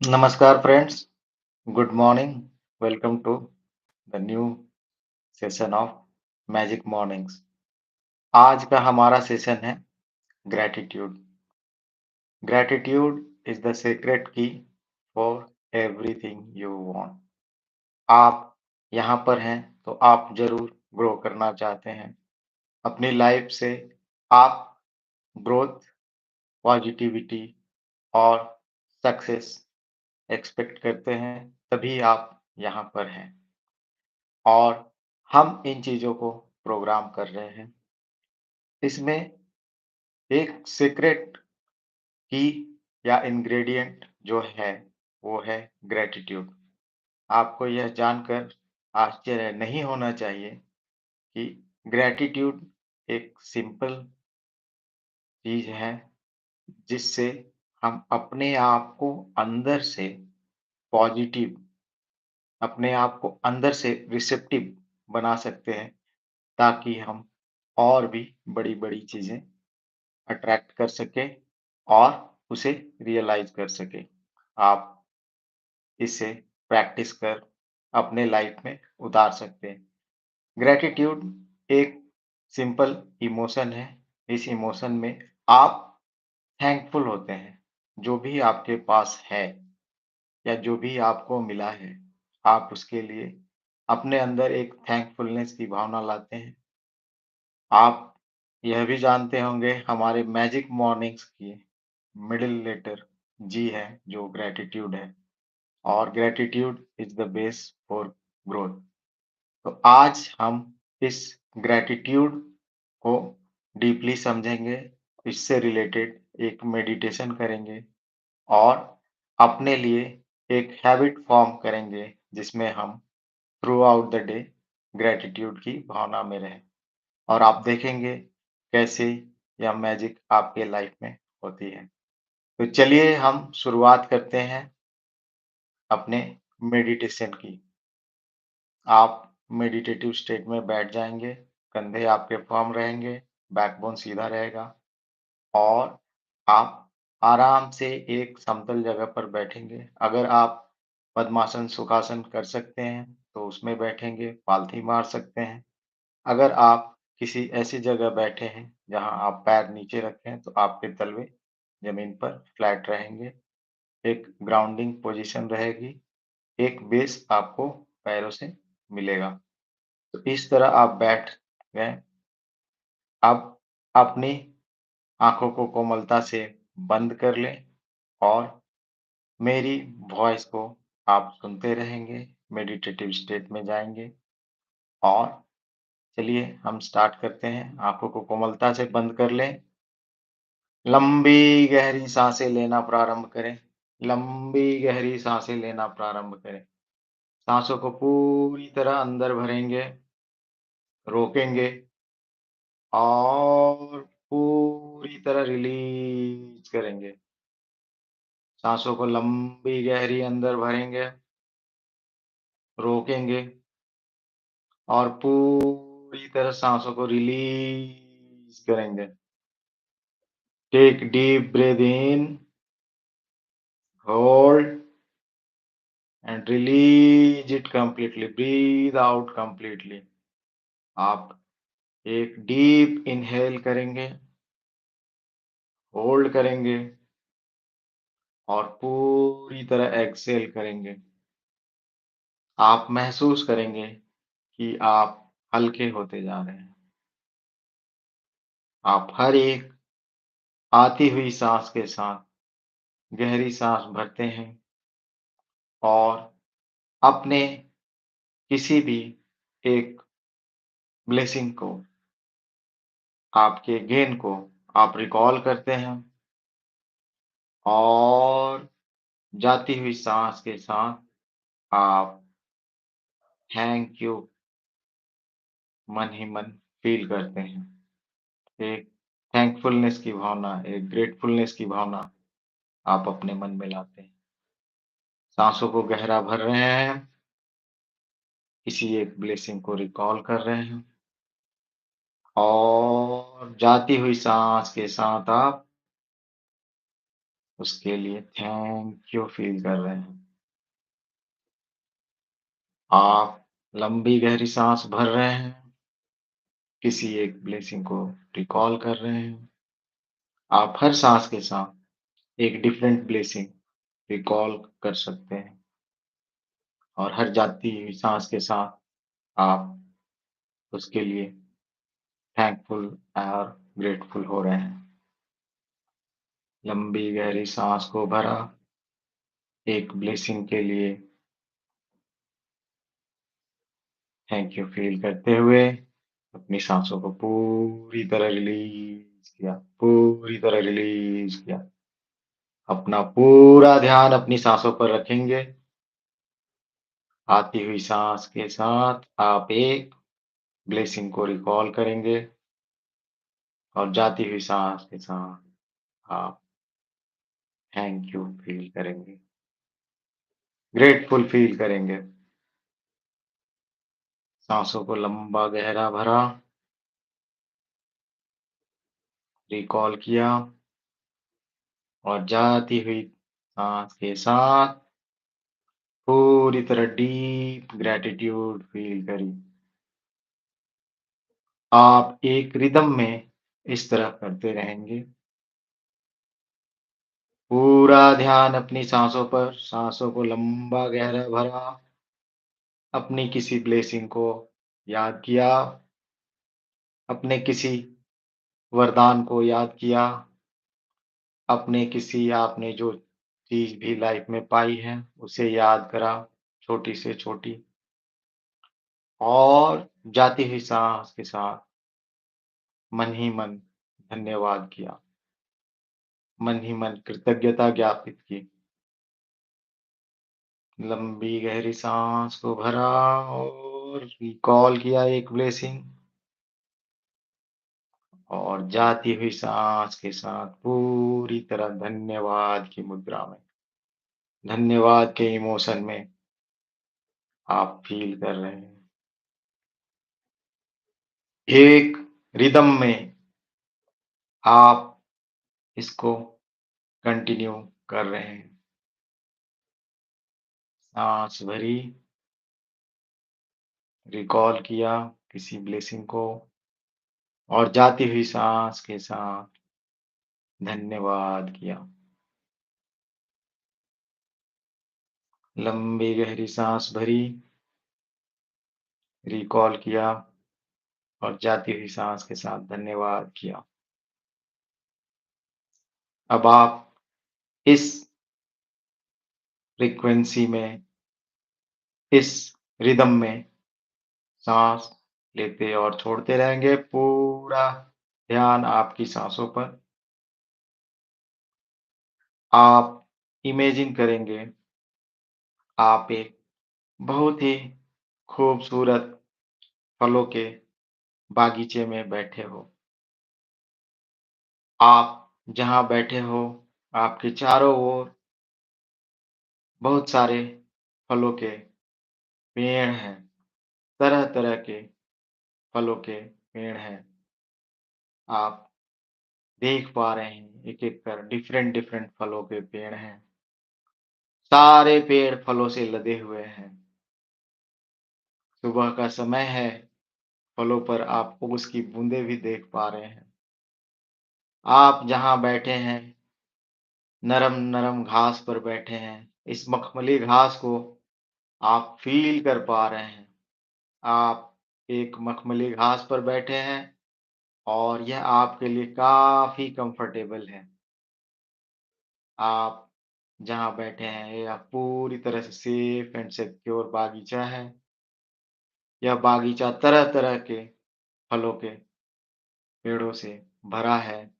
नमस्कार friends, good morning, welcome to the new session of magic mornings. आज का हमारा सेशन है gratitude. Gratitude is the secret key for everything you want. आप यहाँ पर हैं तो आप ज़रूर ग्रो करना चाहते हैं। अपनी लाइफ से आप ग्रोथ, पॉजिटिविटी और सक्सेस एक्सपेक्ट करते हैं, तभी आप यहाँ पर हैं। और हम इन चीज़ों को प्रोग्राम कर रहे हैं। इसमें एक सीक्रेट की या इंग्रेडिएंट जो है, वो है ग्रैटिट्यूड। आपको यह जानकर आश्चर्य नहीं होना चाहिए कि ग्रैटिट्यूड एक सिंपल चीज़ है, जिससे हम अपने आप को अंदर से पॉजिटिव, अपने आप को अंदर से रिसेप्टिव बना सकते हैं, ताकि हम और भी बड़ी-बड़ी चीज़ें अट्रैक्ट कर सके और उसे रियलाइज़ कर सके। आप इसे प्रैक्टिस कर अपने लाइफ में उतार सकते हैं। ग्रैटिट्यूड एक सिंपल इमोशन है। इस इमोशन में आप थैंकफुल होते हैं, जो भी आपके पास है या जो भी आपको मिला है, आप उसके लिए अपने अंदर एक थैंकफुलनेस की भावना लाते हैं। आप यह भी जानते होंगे हमारे मैजिक मॉर्निंग्स की मिडिल लेटर जी है, जो ग्रैटिट्यूड है, और gratitude is the base for growth. तो आज हम इस ग्रैटिट्यूड को डीपली समझेंगे, इससे रिलेटेड एक मेडिटेशन करेंगे और अपने लिए एक हैबिट फॉर्म करेंगे, जिसमें हम through out the day gratitude की भावना में रहें। और आप देखेंगे कैसे यह मैजिक आपके लाइफ में होती है। तो चलिए हम शुरुआत करते हैं अपने मेडिटेशन की। आप मेडिटेटिव स्टेट में बैठ जाएँगे, कंधे आपके फर्म रहेंगे, बैकबोन सीधा रहेगा और आप आराम से एक समतल जगह पर बैठेंगे। अगर आप पद्मासन, सुखासन कर सकते हैं, तो उसमें बैठेंगे, पालथी मार सकते हैं। अगर आप किसी ऐसी जगह बैठे हैं, जहाँ आप पैर नीचे रखें, तो आपके तलवे ज़मीन पर फ्लैट रहेंगे। एक ग्राउंडिंग पोज़ीशन रहेगी, एक बेस आपको पैरों से मिलेगा। तो इस तरह आप बैठ गए। अब अपनी आँखों को कोमलता से बंद कर लें और मेरी वॉइस को आप सुनते रहेंगे, मेडिटेटिव स्टेट में जाएँगे और चलिए हम स्टार्ट करते हैं। आँखों को कोमलता से बंद कर लें। लंबी गहरी साँसें लेना प्रारंभ करें। लंबी गहरी साँसें लेना प्रारंभ करें। साँसों को पूरी तरह अंदर भरेंगे, रोकेंगे और पूरी तरह रिलीज़ करेंगे। साँसों को लंबी गहरी अंदर भरेंगे, रोकेंगे और पूरी तरह साँसों को रिलीज़ करेंगे। Take deep breath in, hold and release it completely, breathe out completely. आप एक डीप इन्हेल करेंगे, होल्ड करेंगे और पूरी तरह एक्सहेल करेंगे। आप महसूस करेंगे कि आप हल्के होते जा रहे हैं। आप हर एक आती हुई साँस के साथ गहरी साँस भरते हैं और अपने किसी भी एक ब्लेसिंग को, आपके गेन को आप रिकॉल करते हैं और जाती हुई साँस के साथ आप थैंक यू मन ही मन फ़ील करते हैं। एक थैंकफुलनेस की भावना, एक ग्रेटफुलनेस की भावना आप अपने मन में लाते हैं। साँसों को गहरा भर रहे हैं, किसी एक ब्लेसिंग को रिकॉल कर रहे हैं और जाती हुई साँस के साथ आप उसके लिए थैंक यू फ़ील कर रहे हैं। आप लंबी गहरी साँस भर रहे हैं, किसी एक ब्लेसिंग को रिकॉल कर रहे हैं। आप हर साँस के साथ एक डिफरेंट ब्लेसिंग रिकॉल कर सकते हैं और हर जाती हुई साँस के साथ आप उसके लिए थैंकफुल और ग्रेटफुल हो रहे हैं। लंबी गहरी साँस को भरा, एक ब्लेसिंग के लिए थैंक यू फ़ील करते हुए अपनी साँसों को पूरी तरह रिलीज़ किया, पूरी तरह रिलीज़ किया। अपना पूरा ध्यान अपनी साँसों पर रखेंगे। आती हुई साँस के साथ आप एक ब्लेसिंग को रिकॉल करेंगे और जाती हुई साँस के साथ आप थैंक यू फ़ील करेंगे, ग्रेटफुल फ़ील करेंगे। साँसों को लंबा गहरा भरा, रिकॉल किया और जाती हुई साँस के साथ पूरी तरह डीप ग्रैटिट्यूड फ़ील करी। आप एक रिदम में इस तरह करते रहेंगे। पूरा ध्यान अपनी साँसों पर, साँसों को लंबा गहरा भरा, अपनी किसी ब्लेसिंग को याद किया, अपने किसी वरदान को याद किया, अपने किसी आपने जो चीज़ भी लाइफ़ में पाई है, उसे याद करा, छोटी से छोटी और जाती हुई साँस के साथ मन ही मन धन्यवाद किया, मन ही मन कृतज्ञता ज्ञापित की। लंबी गहरी साँस को भरा और रिकॉल किया एक ब्लेसिंग और जाती हुई साँस के साथ पूरी तरह धन्यवाद की मुद्रा में, धन्यवाद के इमोशन में आप फ़ील कर रहे हैं। एक रिदम में आप इसको कंटिन्यू कर रहे हैं। साँस भरी, रिकॉल किया किसी ब्लेसिंग को और जाती हुई साँस के साथ धन्यवाद किया। लंबी गहरी साँस भरी, रिकॉल किया और जाती हुई साँस के साथ धन्यवाद किया। अब आप इस फ्रीक्वेंसी में, इस रिदम में साँस लेते और छोड़ते रहेंगे। पूरा ध्यान आपकी साँसों पर। आप इमेजिन करेंगे, आप एक बहुत ही खूबसूरत फलों के बागीचे में बैठे हो। आप जहाँ बैठे हो, आपके चारों ओर बहुत सारे फलों के पेड़ हैं, तरह-तरह के फलों के पेड़ हैं। आप देख पा रहे हैं एक-एक कर डिफरेंट-डिफरेंट फलों के पेड़ हैं। सारे पेड़ फलों से लदे हुए हैं। सुबह का समय है, फलों पर आप ओस की बूँदें भी देख पा रहे हैं। आप जहाँ बैठे हैं, नरम-नरम घास पर बैठे हैं। इस मखमली घास को आप फ़ील कर पा रहे हैं। आप एक मखमली घास पर बैठे हैं और यह आपके लिए काफ़ी कम्फ़र्टेबल है। आप जहाँ बैठे हैं, यह पूरी तरह से सेफ एंड सिक्योर बागीचा है। यह बागीचा तरह-तरह के फलों के पेड़ों से भरा है।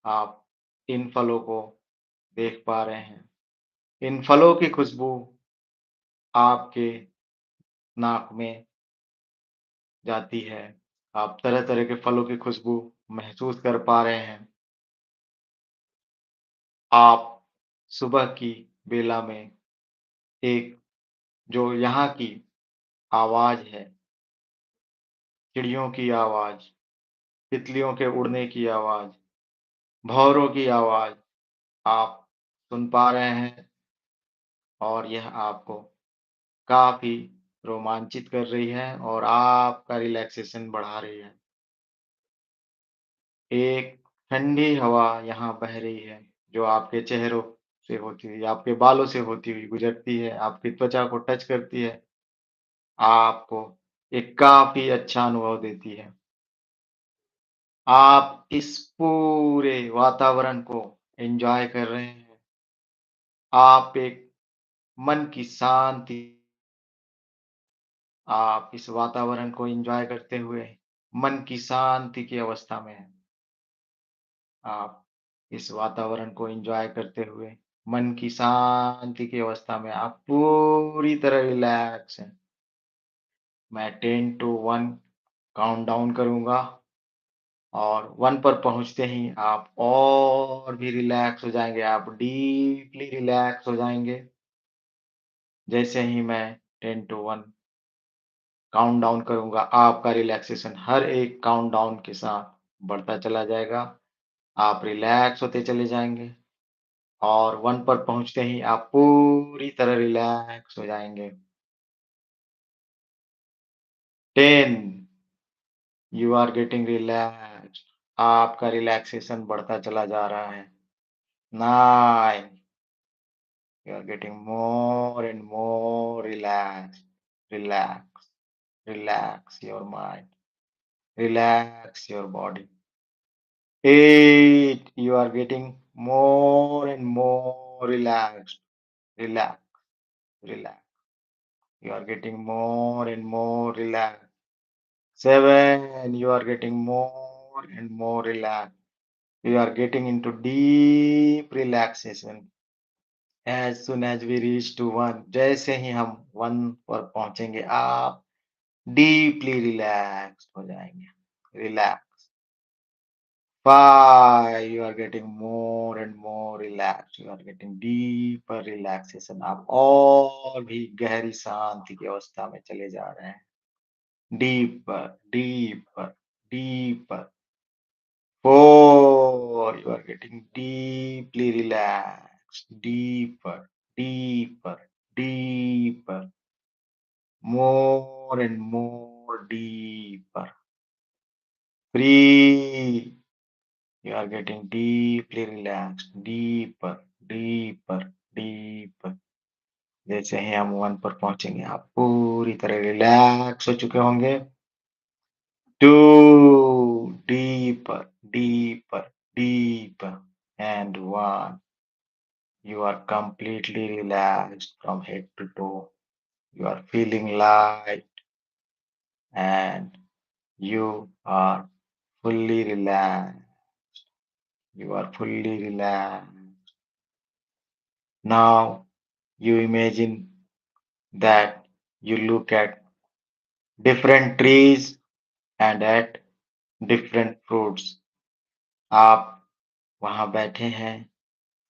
आप इन फलों को देख पा रहे हैं। इन फलों की खुशबू आपके नाक में जाती है। आप तरह-तरह के फलों की खुशबू महसूस कर पा रहे हैं। आप सुबह की बेला में एक जो यहाँ की आवाज़ है, चिड़ियों की आवाज़, तितलियों के उड़ने की आवाज़, भँवरों की आवाज़ आप सुन पा रहे हैं और यह आपको काफ़ी रोमांचित कर रही है और आपका रिलैक्सेशन बढ़ा रही है। एक ठंडी हवा यहाँ बह रही है, जो आपके चेहरों से होती हुई, आपके बालों से होती हुई गुज़रती है, आपकी त्वचा को टच करती है, आपको एक काफ़ी अच्छा अनुभव देती है। आप इस पूरे वातावरण को एन्जॉय कर रहे हैं। आप एक मन की शांति आप इस वातावरण को एन्जॉय करते हुए मन की शांति की अवस्था में हैं। आप इस वातावरण को एन्जॉय करते हुए मन की शांति की अवस्था में आप पूरी तरह रिलैक्स हैं। मैं 10 टू 1 काउंट डाउन करूँगा और 1 पर पहुँचते ही आप और भी रिलैक्स हो जाएँगे, आप डीपली रिलैक्स हो जाएँगे। जैसे ही मैं 10 टू 1 काउंटडाउन करूँगा, आपका रिलैक्सेशन हर एक काउंटडाउन के साथ बढ़ता चला जाएगा। आप रिलैक्स होते चले जाएँगे और 1 पर पहुँचते ही आप पूरी तरह रिलैक्स हो जाएँगे। 10 यू आर गेटिंग रिलैक्स्ड आपका रिलैक्सेशन बढ़ता चला जा रहा है। 9 you are getting more and more relaxed, relax, relax your mind, relax your body. 8 you are getting more and more relaxed. Relax, relax. You are getting more and more relaxed. 7 you are getting more and more relaxed. You are getting into deep relaxation. As soon as we reach to 1, जैसे ही हम 1 पर पहुँचेंगे, आप deeply relaxed हो जाएँगे। Relax. 5 you are getting more and more relaxed. You are getting deeper relaxation. आप और भी गहरी शांति की अवस्था में चले जा रहे हैं। Deeper, deeper, deeper. 4 you are getting deeply relaxed. Deeper, deeper, deeper. More and more deeper. 3 you are getting deeply relaxed, deeper, deeper, deeper. जैसे ही हम 1 पर पहुँचेंगे, आप पूरी तरह रिलैक्स हो चुके होंगे। 2 deeper, deeper, deeper, and 1 you are completely relaxed from head to toe. You are feeling light and you are fully relaxed. You are fully relaxed. Now you imagine that you look at different trees and at different fruits. आप वहाँ बैठे हैं,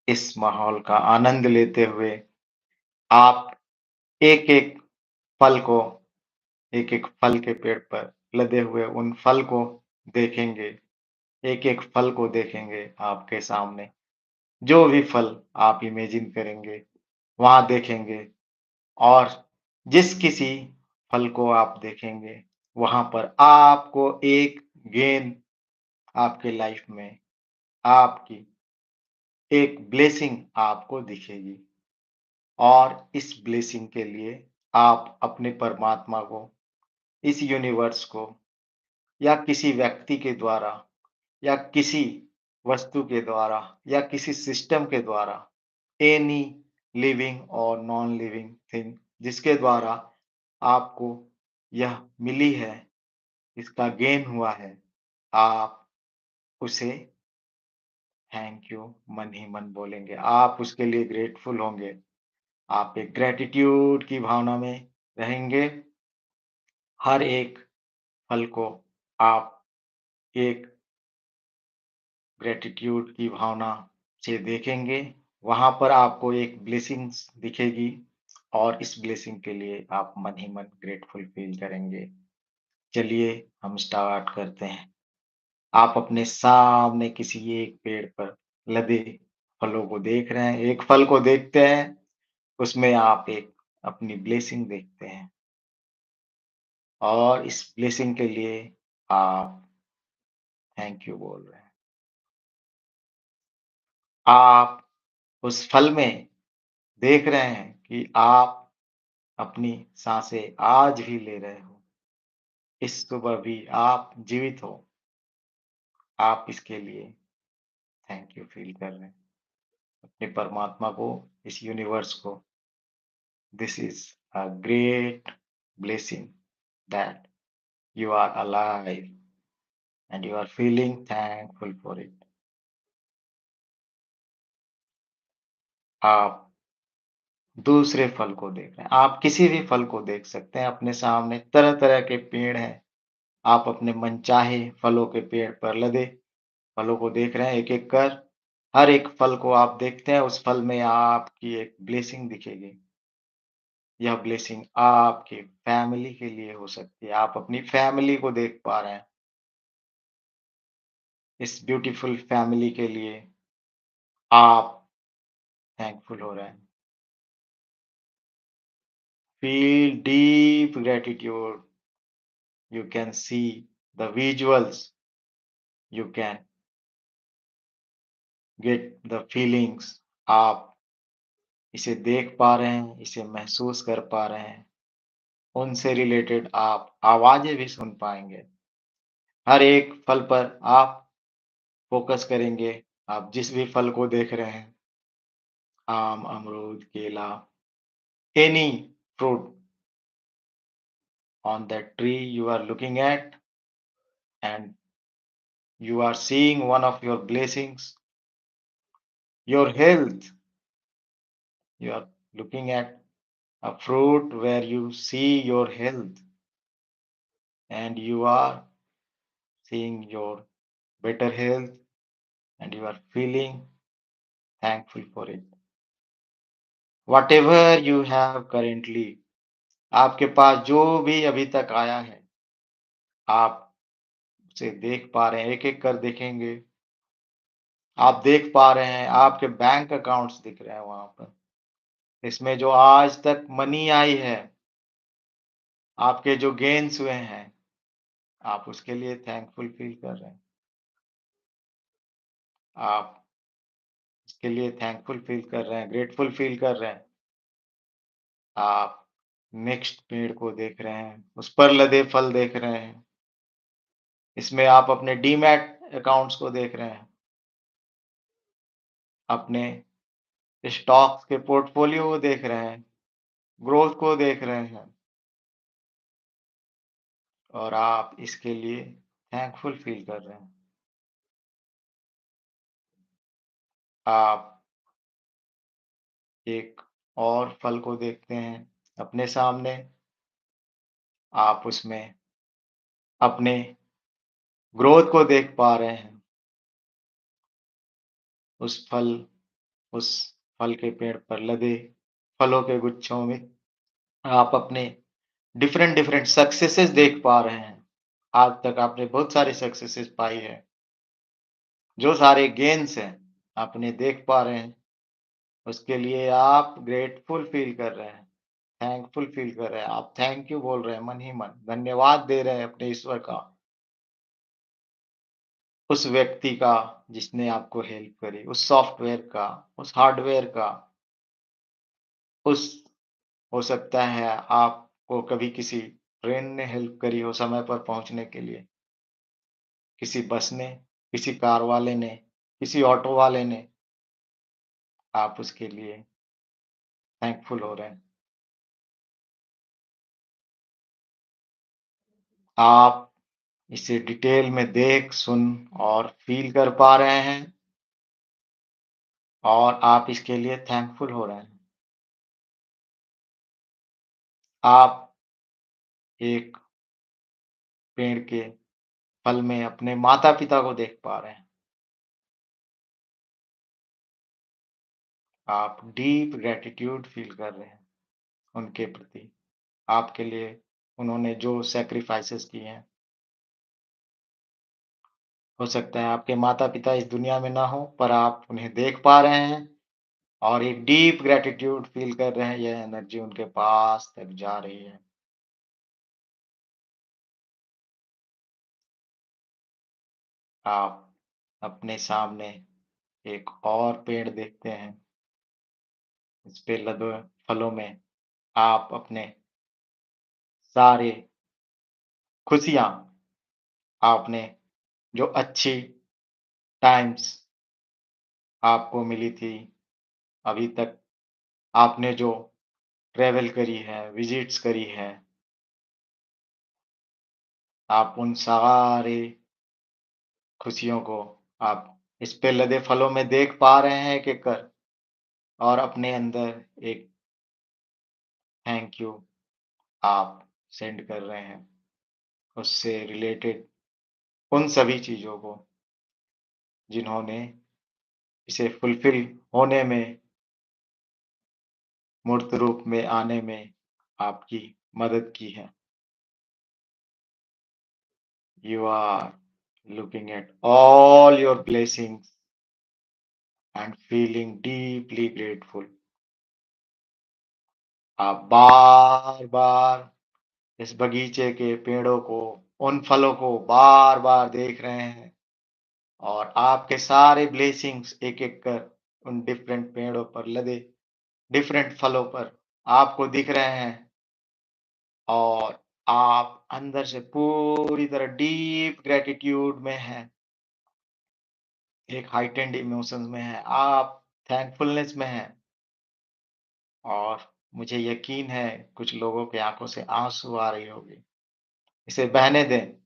इस माहौल का आनंद लेते हुए आप एक-एक फल को एक-एक फल के पेड़ पर लदे हुए उन फल को देखेंगे, एक-एक फल को देखेंगे आपके सामने। जो भी फल आप इमेजिन करेंगे, वहाँ देखेंगे और जिस किसी फल को आप देखेंगे, वहाँ पर आपको एक गेन आपके लाइफ में आपकी एक ब्लेसिंग आपको दिखेगी और इस ब्लेसिंग के लिए आप अपने परमात्मा को, इस यूनिवर्स को या किसी व्यक्ति के द्वारा या किसी वस्तु के द्वारा या किसी सिस्टम के द्वारा एनी लिविंग और नॉन लिविंग थिंग जिसके द्वारा आपको यह मिली है, इसका गेन हुआ है, आप उसे थैंक यू मन ही मन बोलेंगे। आप उसके लिए ग्रेटफुल होंगे। आप एक ग्रैटिट्यूड की भावना में रहेंगे। हर एक पल को आप एक ग्रैटिट्यूड की भावना से देखेंगे। वहाँ पर आपको एक ब्लेसिंग्स दिखेगी और इस ब्लेसिंग के लिए आप मन ही मन ग्रेटफुल फ़ील करेंगे। चलिए हम स्टार्ट करते हैं। आप अपने सामने किसी एक पेड़ पर लदे फलों को देख रहे हैं। एक फल को देखते हैं, उसमें आप एक अपनी ब्लेसिंग देखते हैं और इस ब्लेसिंग के लिए आप थैंक यू बोल रहे हैं। आप उस फल में देख रहे हैं कि आप अपनी साँसें आज भी ले रहे हो। इस सुबह भी आप जीवित हो। आप इसके लिए थैंक यू फ़ील कर रहे हैं। अपने परमात्मा को, इस यूनिवर्स को, this is a great blessing that you are alive and you are feeling thankful for it. आप दूसरे फल को देख रहे हैं। आप किसी भी फल को देख सकते हैं अपने सामने तरह-तरह के पेड़ हैं। आप अपने मनचाहे फलों के पेड़ पर लदे फलों को देख रहे हैं एक-एक कर। हर एक फल को आप देखते हैं, उस फल में आपकी एक ब्लेसिंग दिखेगी। यह ब्लेसिंग आपकी फैमिली के लिए हो सकती है। आप अपनी फैमिली को देख पा रहे हैं। इस ब्यूटीफुल फैमिली के लिए आप थैंकफुल हो रहे हैं। Feel deep gratitude. You can see the visuals. You can get the feelings. आप इसे देख पा रहे हैं, इसे महसूस कर पा रहे हैं। उनसे रिलेटेड आप आवाज़ें भी सुन पाएँगे। हर एक फल पर आप फ़ोकस करेंगे। आप जिस भी फल को देख रहे हैं, आम, अमरूद, केला, any fruit on that tree you are looking at and you are seeing one of your blessings, your health. You are looking at a fruit where you see your health and you are seeing your better health and you are feeling thankful for it. Whatever you have currently, आपके पास जो भी अभी तक आया है, आप उसे देख पा रहे हैं, एक-एक कर देखेंगे। आप देख पा रहे हैं, आपके बैंक अकाउंट्स दिख रहे हैं वहाँ पर। इसमें जो आज तक मनी आई है, आपके जो गेन्स हुए हैं, आप उसके लिए थैंकफुल फील कर रहे हैं। आप इसके लिए थैंकफुल फ़ील कर रहे हैं, ग्रेटफुल फ़ील कर रहे हैं। आप नेक्स्ट पेड़ को देख रहे हैं, उस पर लदे फल देख रहे हैं। इसमें आप अपने डीमैट अकाउंट्स को देख रहे हैं, अपने स्टॉक्स के पोर्टफोलियो को देख रहे हैं, ग्रोथ को देख रहे हैं और आप इसके लिए थैंकफुल फ़ील कर रहे हैं। आप एक और फल को देखते हैं अपने सामने, आप उसमें अपने ग्रोथ को देख पा रहे हैं। उस फल उस फल के पेड़ पर लदे फलों के गुच्छों में आप अपने डिफरेंट डिफरेंट सक्सेसेस देख पा रहे हैं। आज तक आपने बहुत सारी सक्सेसेस पाई है। जो सारे गेन्स हैं, आपने देख पा रहे हैं, उसके लिए आप ग्रेटफुल फ़ील कर रहे हैं, थैंकफुल फ़ील कर रहे हैं। आप थैंक यू बोल रहे हैं मन ही मन, धन्यवाद दे रहे हैं अपने ईश्वर का, उस व्यक्ति का जिसने आपको हेल्प करी, उस सॉफ्टवेयर का, उस हार्डवेयर का, उस हो सकता है आपको कभी किसी ट्रेन ने हेल्प करी हो समय पर पहुँचने के लिए, किसी बस ने, किसी कार वाले ने, किसी ऑटो वाले ने, आप उसके लिए थैंकफुल हो रहे हैं। आप इसे डिटेल में देख, सुन और फ़ील कर पा रहे हैं और आप इसके लिए थैंकफुल हो रहे हैं। आप एक पेड़ के फल में अपने माता-पिता को देख पा रहे हैं। आप डीप ग्रैटिट्यूड फ़ील कर रहे हैं उनके प्रति, आपके लिए उन्होंने जो सैक्रिफाइसेस किए हैं। हो सकता है आपके माता-पिता इस दुनिया में ना हो, पर आप उन्हें देख पा रहे हैं और एक डीप ग्रैटिट्यूड फ़ील कर रहे हैं, यह एनर्जी उनके पास तक जा रही है। आप अपने सामने एक और पेड़ देखते हैं, इस पे लदे फलों में आप अपने सारे खुशियाँ, आपने जो अच्छी टाइम्स आपको मिली थी, अभी तक आपने जो ट्रैवल करी है, विज़िट्स करी है, आप उन सारे खुशियों को आप इस पे लदे फलों में देख पा रहे हैं एक-एक कर और अपने अंदर एक थैंक यू आप सेंड कर रहे हैं, उससे रिलेटेड उन सभी चीज़ों को जिन्होंने इसे फुलफ़िल होने में, मूर्त रूप में आने में आपकी मदद की है। You are looking at all your blessings and feeling deeply grateful. आप बार-बार इस बगीचे के पेड़ों को, उन फलों को बार-बार देख रहे हैं और आपके सारे ब्लेसिंग्स एक-एक कर उन डिफरेंट पेड़ों पर लदे डिफरेंट फलों पर आपको दिख रहे हैं और आप अंदर से पूरी तरह डीप ग्रैटिट्यूड में हैं, एक हाइटेंड इमोशंस में हैं, आप थैंकफुलनेस में हैं और मुझे यकीन है कुछ लोगों की आँखों से आँसू आ रही होगी। इसे बहने दें,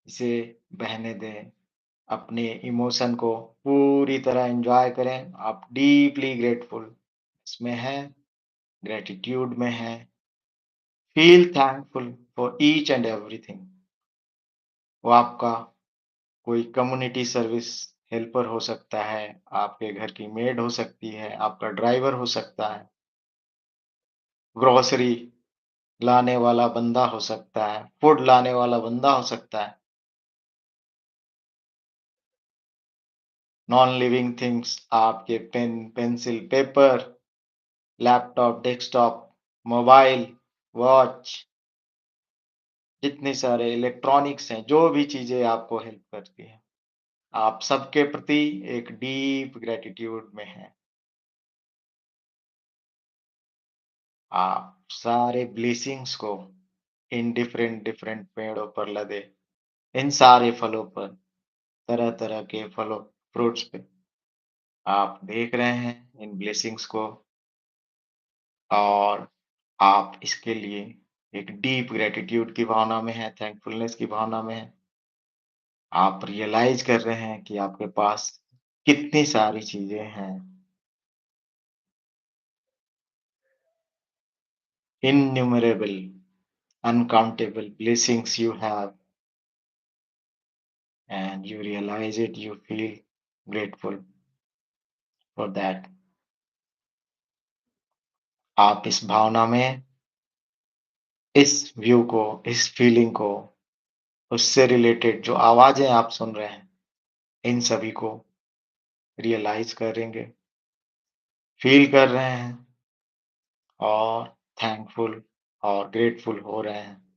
इसे बहने दें। अपने इमोशन को पूरी तरह एन्जॉय करें। आप डीपली ग्रेटफुल इसमें हैं, ग्रैटिट्यूड में हैं। Feel thankful for each and everything. वो आपका कोई कम्युनिटी सर्विस हेल्पर हो सकता है, आपके घर की मेड हो सकती है, आपका ड्राइवर हो सकता है, ग्रोसरी लाने वाला बंदा हो सकता है, फूड लाने वाला बंदा हो सकता है। नॉन लिविंग थिंग्स आपके pen, pencil, paper, laptop, desktop, mobile, watch, जितने सारे इलेक्ट्रॉनिक्स हैं, जो भी चीज़ें आपको हेल्प करती हैं, आप सबके प्रति एक डीप ग्रैटिट्यूड में हैं। आप सारे ब्लेसिंग्स को इन डिफरेंट डिफरेंट पेड़ों पर लदे, इन सारे फलों पर, तरह-तरह के फलों फ्रूट्स पे आप देख रहे हैं इन ब्लेसिंग्स को और आप इसके लिए एक डीप ग्रैटिट्यूड की भावना में हैं, थैंकफुलनेस की भावना में हैं। आप रियलाइज़ कर रहे हैं कि आपके पास कितनी सारी चीज़ें हैं, innumerable, uncountable blessings you have and you realize it, you feel grateful for that. आप इस भावना में, इस व्यू को, इस फीलिंग को, उससे रिलेटेड जो आवाज़ें आप सुन रहे हैं, इन सभी को रियलाइज़ करेंगे, फ़ील कर रहे हैं और थैंकफुल और ग्रेटफुल हो रहे हैं।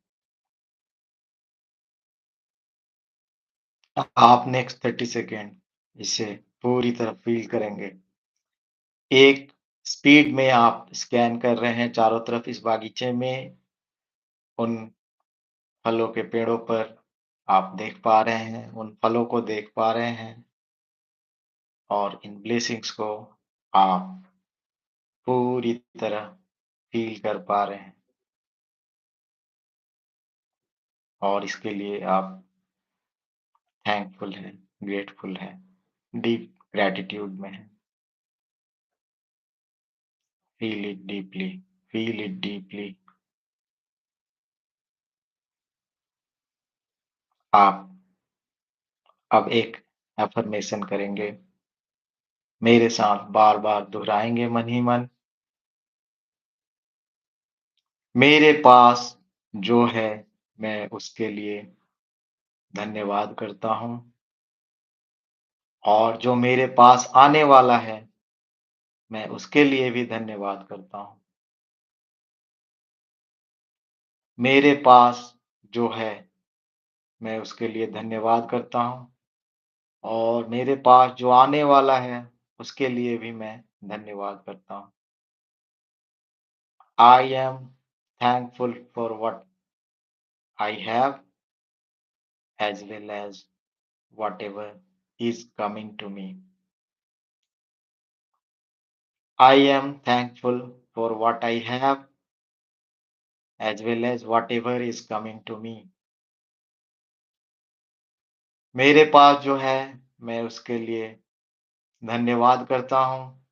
आप नेक्स्ट 30 सेकेंड इसे पूरी तरह फ़ील करेंगे। एक स्पीड में आप स्कैन कर रहे हैं चारों तरफ इस बागीचे में, उन फलों के पेड़ों पर आप देख पा रहे हैं, उन फलों को देख पा रहे हैं और इन ब्लेसिंग्स को आप पूरी तरह फ़ील कर पा रहे हैं और इसके लिए आप थैंकफुल हैं, ग्रेटफुल हैं, डीप ग्रैटिट्यूड में हैं। Feel it deeply, feel it deeply. आप अब एक अफ़र्मेशन करेंगे, मेरे साथ बार-बार दोहराएँगे मन ही मन, मेरे पास जो है मैं उसके लिए धन्यवाद करता हूँ और जो मेरे पास आने वाला है, मैं उसके लिए भी धन्यवाद करता हूँ। मेरे पास जो है, मैं उसके लिए धन्यवाद करता हूँ और मेरे पास जो आने वाला है, उसके लिए भी मैं धन्यवाद करता हूँ। I am thankful for what I have as well as whatever is coming to me. I am thankful for what I have as well as whatever is coming to me. मेरे पास जो है, मैं उसके लिए धन्यवाद करता हूँ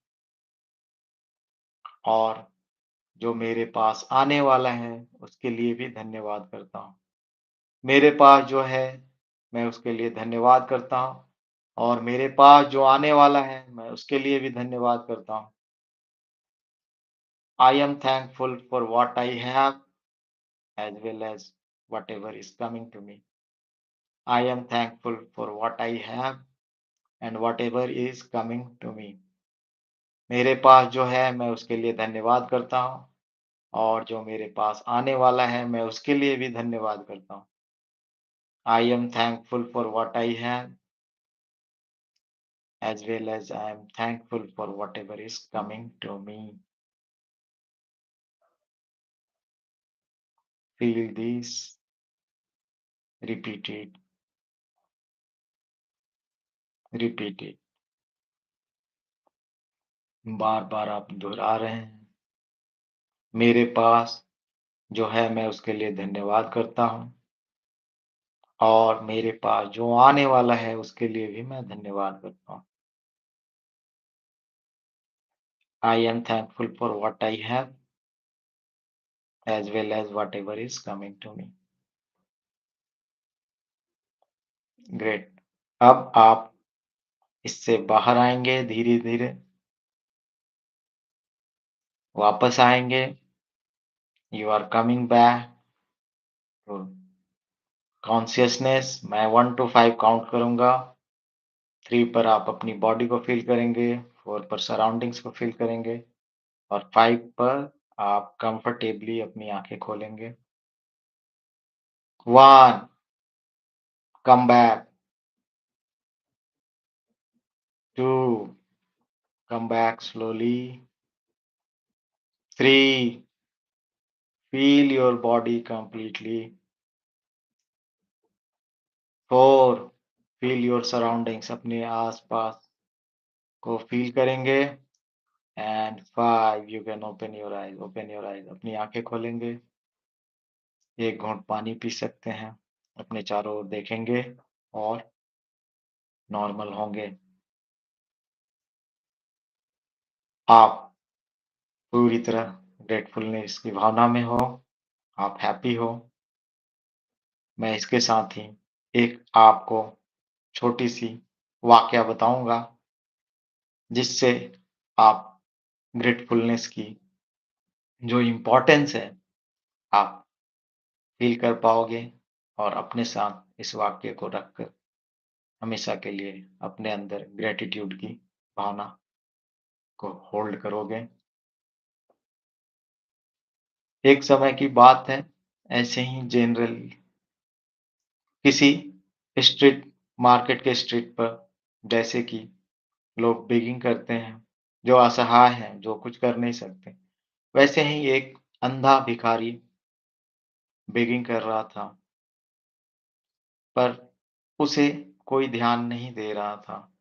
और जो मेरे पास आने वाला है, उसके लिए भी धन्यवाद करता हूँ। मेरे पास जो है, मैं उसके लिए धन्यवाद करता हूँ और मेरे पास जो आने वाला है, मैं उसके लिए भी धन्यवाद करता हूँ। I am thankful for what I have as well as whatever is coming to me. I am thankful for what I have and whatever is coming to me. मेरे पास जो है, मैं उसके लिए धन्यवाद करता हूँ और जो मेरे पास आने वाला है, मैं उसके लिए भी धन्यवाद करता हूँ। I am thankful for what I have as well as I am thankful for whatever is coming to me. Feel this, repeat it, repeat it. बार-बार आप दोहरा रहे हैं। मेरे पास जो है, मैं उसके लिए धन्यवाद करता हूँ और मेरे पास जो आने वाला है, उसके लिए भी मैं धन्यवाद करता हूँ। I am thankful for what I have as well as whatever is coming to me. Great. अब आप इससे बाहर आएँगे धीरे-धीरे, वापस आएँगे। You are coming back to consciousness. मैं 1 टू 5 काउंट करूँगा। 3 पर आप अपनी बॉडी को फ़ील करेंगे, 4 पर सराउंडिंग्स को फ़ील करेंगे और 5 पर आप कंफर्टेबली अपनी आँखें खोलेंगे। 1, come back. 2, come back slowly. 3, feel your body completely. 4, feel your surroundings, अपने आस-पास को फ़ील करेंगे and 5, you can open your eyes, अपनी आँखें खोलेंगे। 1 घूँट पानी पी सकते हैं, अपने चारों ओर देखेंगे और नॉर्मल होंगे। आप पूरी तरह ग्रेटफुलनेस की भावना में हो, आप हैप्पी हो। मैं इसके साथ ही एक आपको छोटी-सी वाकया बताऊँगा, जिससे आप ग्रेटफुलनेस की जो इम्पोर्टेंस है, आप फ़ील कर पाओगे और अपने साथ इस वाक्य को रखकर हमेशा के लिए अपने अंदर ग्रैटिट्यूड की भावना को होल्ड करोगे। एक समय की बात है, ऐसे ही जनरल किसी स्ट्रीट मार्केट के स्ट्रीट पर जैसे कि लोग बेगिंग करते हैं, जो असहाय हैं, जो कुछ कर नहीं सकते। वैसे ही एक अंधा भिखारी बेगिंग कर रहा था, पर उसे कोई ध्यान नहीं दे रहा था।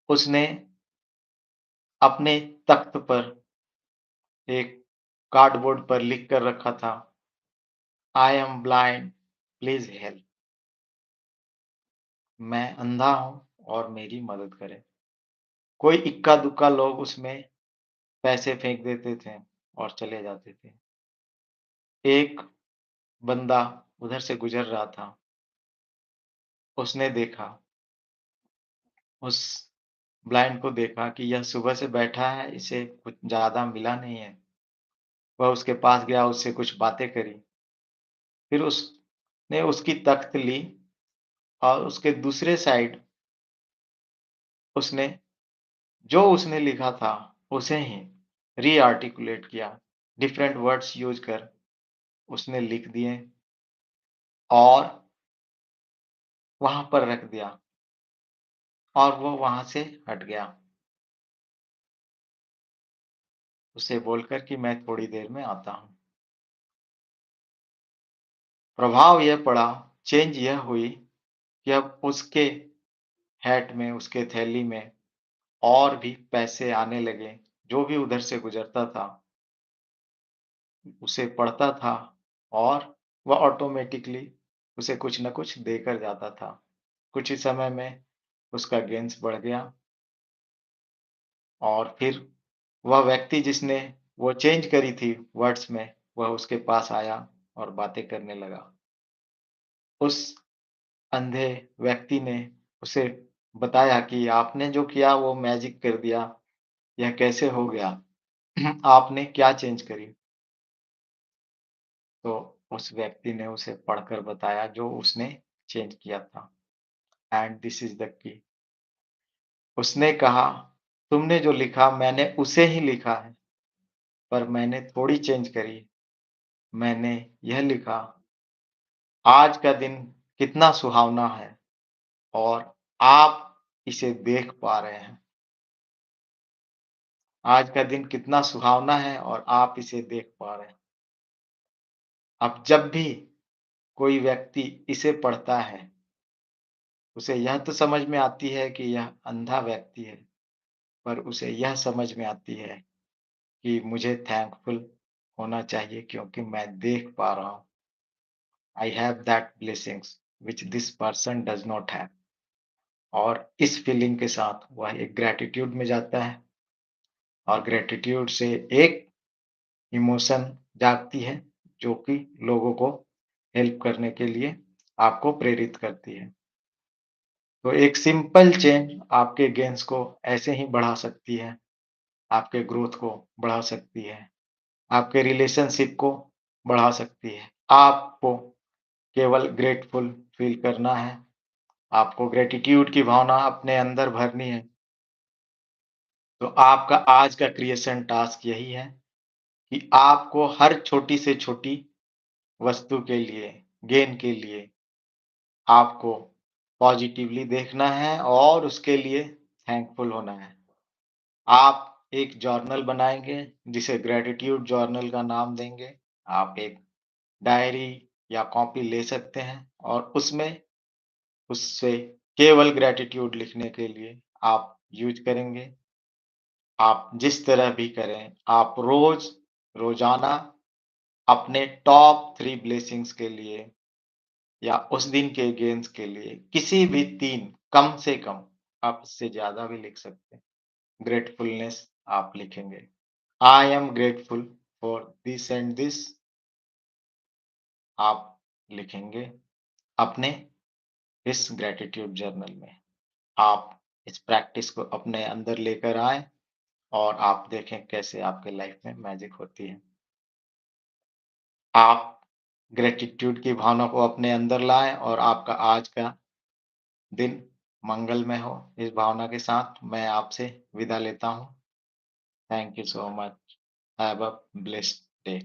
उसने अपने तख्त पर एक कार्डबोर्ड पर लिख कर रखा था, I am blind, please help. मैं अंधा हूँ और मेरी मदद करें। कोई इक्का-दुक्का लोग उसमें पैसे फेंक देते थे और चले जाते थे। एक बंदा उधर से गुजर रहा था। उसने देखा, उस ब्लाइंड को देखा कि यह सुबह से बैठा है, इसे कुछ ज़्यादा मिला नहीं है। वह उसके पास गया, उससे कुछ बातें करी। फिर उसने उसकी तख्त ली और उसके दूसरे साइड उसने जो उसने लिखा था, उसे ही री-आर्टिकुलेट किया। डिफरेंट वर्ड्स यूज़ कर उसने लिख दिए और वहाँ पर रख दिया और वो वहाँ से हट गया, उसे बोलकर कि मैं थोड़ी देर में आता हूँ। प्रभाव यह पड़ा, चेंज यह हुई कि अब उसके हैट में, उसके थैली में और भी पैसे आने लगे। जो भी उधर से गुज़रता था, उसे पढ़ता था और वह ऑटोमैटिकली उसे कुछ न कुछ देकर जाता था। कुछ ही समय में उसका गेन्स बढ़ गया और फिर वह व्यक्ति जिसने वो चेंज करी थी वर्ड्स में, वह उसके पास आया और बातें करने लगा। उस अंधे व्यक्ति ने उसे बताया कि आपने जो किया वो मैजिक कर दिया, यह कैसे हो गया? आपने क्या चेंज करी? तो उस व्यक्ति ने उसे पढ़कर बताया जो उसने चेंज किया था and this is the key. उसने कहा, तुमने जो लिखा मैंने उसे ही लिखा है, पर मैंने थोड़ी चेंज करी। मैंने यह लिखा, आज का दिन कितना सुहावना है और आप इसे देख पा रहे हैं। आज का दिन कितना सुहावना है और आप इसे देख पा रहे हैं। अब जब भी कोई व्यक्ति इसे पढ़ता है, उसे यह तो समझ में आती है कि यह अंधा व्यक्ति है, पर उसे यह समझ में आती है कि मुझे थैंकफुल होना चाहिए क्योंकि मैं देख पा रहा हूँ। I have that blessings which this person does not have. और इस फीलिंग के साथ वह एक ग्रैटिट्यूड में जाता है और ग्रैटिट्यूड से एक इमोशन जागती है, जो कि लोगों को हेल्प करने के लिए आपको प्रेरित करती है। तो एक सिंपल चेंज आपके गेन्स को ऐसे ही बढ़ा सकती है, आपके ग्रोथ को बढ़ा सकती है, आपके रिलेशनशिप को बढ़ा सकती है। आपको केवल ग्रेटफुल फ़ील करना है, आपको ग्रैटिट्यूड की भावना अपने अंदर भरनी है। तो आपका आज का क्रिएशन टास्क यही है कि आपको हर छोटी से छोटी वस्तु के लिए, गेन के लिए आपको पॉज़िटिवली देखना है और उसके लिए थैंकफुल होना है। आप एक जर्नल बनाएँगे, जिसे ग्रैटिट्यूड जर्नल का नाम देंगे। आप एक डायरी या कॉपी ले सकते हैं और उसमें उससे केवल ग्रैटिट्यूड लिखने के लिए आप यूज़ करेंगे। आप जिस तरह भी करें, आप रोज़ाना अपने टॉप 3 ब्लेसिंग्स के लिए या उस दिन के गेन्स के लिए किसी भी 3 कम से कम, आप इससे ज़्यादा भी लिख सकते हैं, ग्रेटफुलनेस आप लिखेंगे। I am grateful for this and this आप लिखेंगे अपने इस ग्रैटिट्यूड जर्नल में। आप इस प्रैक्टिस को अपने अंदर लेकर आएँ और आप देखें कैसे आपके लाइफ में मैजिक होती है। आप ग्रैटिट्यूड की भावना को अपने अंदर लाएँ और आपका आज का दिन मंगलमय हो। इस भावना के साथ मैं आपसे विदा लेता हूँ। Thank you so much. Have a blessed day.